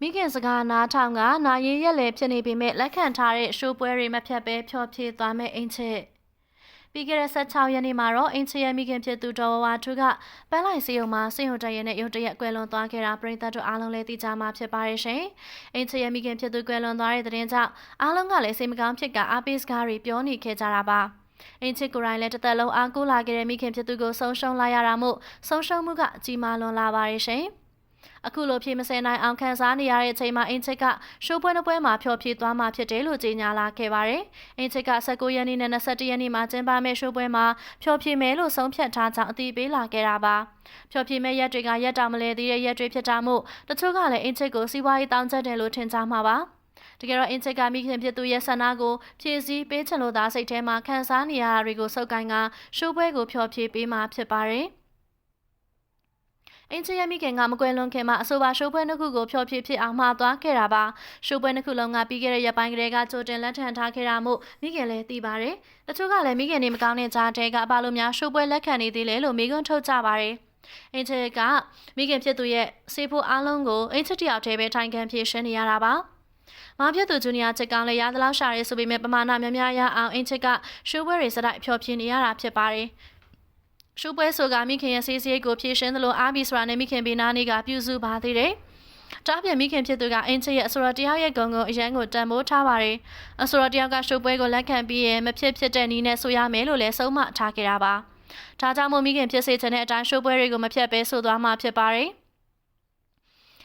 မိခင်စကားနားထောင်ကနာရီရက်လေဖြစ်နေပေမဲ့လက်ခံထားတဲ့ရှိုးပွဲတွေမဖြတ်ပဲဖျော်ဖြေသွားမဲ့အင်ချစ်ပြီးခဲ့တဲ့16ရက်နေ့မှာတော့အင်ချစ်ရဲ့မိခင်ဖြစ်သူဒေါ်ဝါထူးကပန်းလိုက်စီယုံမှာစိတ်ဟိုတရဲနဲ့ရုတ်တရက်ကွယ်လွန်သွားခဲ့တာပရိသတ်တို့အားလုံးလည်းသိကြမှာဖြစ်ပါရဲ့ရှင်။အင်ချစ်ရဲ့မိခင်ဖြစ်သူကွယ်လွန်သွားတဲ့တဲ့ကြောင့်အားလုံးကလည်းစိတ်မကောင်းဖြစ်ကအားပေးစကားတွေပြောနေခဲ့ကြတာပါ။အင်ချစ်ကိုယ်တိုင်လည်းတစ်သက်လုံးအားကိုးလာခဲ့တဲ့မိခင်ဖြစ်သူကိုဆုံးရှုံးလိုက်ရတာမို့ဆုံးရှုံးမှုကကြီးမားလွန်လာပါရဲ့ရှင်။အခုလိုဖြေမစဲနိုင်အောင်ခံစားနေရတဲ့အချိန်မှာအင်ချစ်ကရှိုးပွဲတစ်ပွဲမှာဖျော်ဖြေသွားမှာဖြစ်တယ်လို့ကြေညာလာခဲ့ပါတယ်။အင်ချစ်က19ရက်နေ့နဲ့21ရက်နေ့မှာကျင်းပမယ့်ရှိုးပွဲမှာဖျော်ဖြေမယ်လို့ဆုံးဖြတ်ထားကြောင်းအသိပေးလာခဲ့တာပါ။ဖျော်ဖြေမယ့်ရက်တွေကရက်တောင်မလဲသေးတဲ့ရက်တွေဖြစ်တာမို့တချို့ကလည်းအင်ချစ်ကိုစီးပွားရေးတောင်းကျတယ်လို့ထင်ကြမှာပါ။တကယ်တော့အင်ချစ်ကမိခင်ဖြစ်သူရဲ့ဆန္ဒကိုဖြည့်ဆည်းပေးချင်လို့သာစိတ်ထဲမှာခံစားနေရတာတွေကိုစုပ်ကိုင်းကရှိုးပွဲကိုဖျော်ဖြေပေးမှာဖြစ်ပါတယ်။အင်ချစ်ရဲ့မိခင်ကမကွယ်လွန်ခင်မှာအဆိုပါရှိုးပွဲတစ်ခုကိုဖျော်ဖြေဖြစ်အောင်မှာသွားခဲ့တာပါရှိုးပွဲတစ်ခုလုံးကပြီးခဲ့တဲ့ရက်ပိုင်းကလေးကကြိုတင်လက်ထပ်ထားခဲ့တာမို့မိခင်လည်းသိပါတယ်တချို့ကလည်းမိခင်နေမကောင်းတဲ့ကြားတဲကဘာလို့များရှိုးပွဲလက်ခံနေသေးလဲလို့မေးခွန်းထုတ်ကြပါတယ်အင်ချစ်ကမိခင်ဖြစ်သူရဲ့စေဖို့အားလုံးကိုအင်ချစ်တယောက်တည်းပဲထိုင်ခံဖြေရှင်းနေရတာပါမာပြတ်သူဂျူနီယာချစ်ကောင်လည်းရသလောက်ရှာရဲဆိုပေမဲ့ပမာဏများများရအောင်အင်ချစ်ကရှိုးပွဲတွေစတိုက်ဖျော်ဖြေနေရတာဖြစ်ပါတယ်ရှိုးပွဲဆိုကမိခင်ရဲ့ဆေးစရိတ်ကိုဖြည့်ရှင်းသလိုအားပြီးဆိုတာနဲ့မိခင်ဘေးနားနေကပြုစုပါသေးတယ်။တားပြန်မိခင်ဖြစ်သူကအင်ချစ်ရဲ့အဆိုတော်တယောက်ရဲ့ဂုဏ်ကိုအရန်ကိုတန်ဖိုးထားပါတယ်။အဆိုတော်တယောက်ကရှိုးပွဲကိုလက်ခံပြီးရင်မဖြစ်တဲ့နည်းနဲ့ဆိုရမယ်လို့လည်းဆုံးမထားခဲ့တာပါ။ဒါကြောင့်မို့မိခင်ဖြစ်စေချင်တဲ့အတိုင်းရှိုးပွဲတွေကိုမဖြတ်ဘဲဆိုသွားမှဖြစ်ပါတယ်။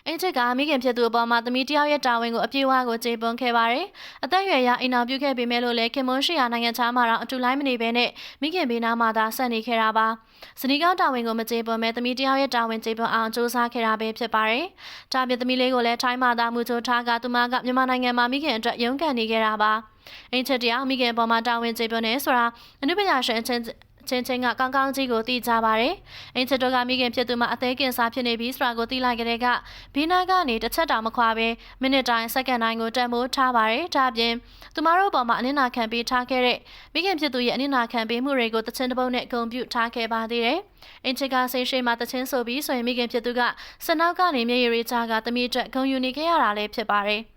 အင်ချစ်ကမိခင်ဖြစ်သူအပေါ်မှာသမီးတယောက်ရဲ့တာဝန်ကိုအပြည့်အဝကိုကျေပွန်ခဲ့ပါတယ်။အသက်အရွယ်ရအိမ်အောင်ပြုခဲ့ပေမဲ့လို့လည်းခင်မွန်းရှိရာနိုင်ငံခြားမှာတော့အတူလိုက်မနေဘဲနဲ့မိခင်ဘေးနားမှာသာဆက်နေခဲ့တာပါ။စနီကောင်းတာဝန်ကိုမကျေပွန်မဲ့သမီးတယောက်ရဲ့တာဝန်ကျေပွန်အောင်စူးစမ်းခဲ့တာပဲဖြစ်ပါတယ်။ဒါပြင်သမီးလေးကိုလည်းထိုင်းမှာသာမူချိုထားကသူမကမြန်မာနိုင်ငံမှာမိခင်အတွက်ရုန်းကန်နေခဲ့တာပါ။အင်ချစ်တယောက်မိခင်အပေါ်မှာတာဝန်ကျေပွန်နေဆိုတာအနုပညာရှင်ချင်းကကောင်းကောင်းကြီးကိုသိကြပါတယ်။အင်ချစ်တို့ကမိခင်ဖြစ်သူမှာအသေးကင်စာဖြစ်နေပြီးဆိုတာကိုသိလိုက်ကြတဲ့ကဘီနာကနေတစ်ချက်တောင်မခွာဘဲမိနစ်တိုင်းစက္ကန့်တိုင်းကိုတန်ဖိုးထားပါတယ်။ဒါပြင်သူမတို့ပေါ်မှာအနစ်နာခံပေးထားခဲ့တဲ့မိခင်ဖြစ်သူရဲ့အနစ်နာခံပေးမှုတွေကိုတချင်းတစ်ပုတ်နဲ့ဂုဏ်ပြုထားခဲ့ပါသေးတယ်။အင်ချစ်ကဆေးရှိမှတချင်းဆိုပြီးဆိုရင်မိခင်ဖြစ်သူကစနောက်ကနေမျက်ရည်ရေးချကသမီးအတွက်ဂုဏ်ယူနေခဲ့ရတာလည်းဖြစ်ပါတယ်။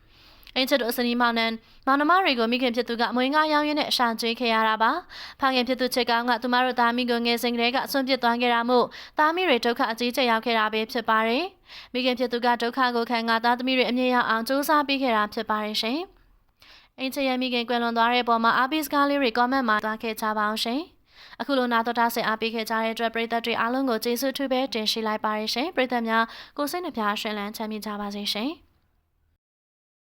အင်ချစ်တို့စနီမောင်နှံမောင်နှမတွေကိုမိခင်ဖြစ်သူကအမွေငါရောင်းရင်းနဲ့ရှာကျွေးခဲ့ရတာပါ။ဖခင်ဖြစ်သူချစ်ကောင်းကသူမတို့သားမိကိုငယ်စဉ်ကတည်းကအဆွန့်ပစ်သွားခဲ့တာမို့သားမိတွေဒုက္ခအကြီးကျယ်ရောက်ခဲ့တာပဲဖြစ်ပါတယ်။မိခင်ဖြစ်သူကဒုက္ခကိုခံကသားသမီးတွေအမြင့်ရောက်အောင်စူးစမ်းပေးခဲ့တာဖြစ်ပါတယ်ရှင်။အင်ချစ်ရဲ့မိခင်ကွယ်လွန်သွားတဲ့ပုံမှာအားပေးစကားလေးတွေ comment မှာသွားခဲ့ကြပါအောင်ရှင်။အခုလိုနာတော်တာဆင်အားပေးခဲ့ကြတဲ့အတွက်ပရိသတ်တွေအားလုံးကိုကျေးဇူးထူးပဲတင်ရှိလိုက်ပါရရှင်။ပရိသတ်များကိုစိတ်နှပြရှင်လန်းချမ်းမြေ့ကြပါစေရှင်။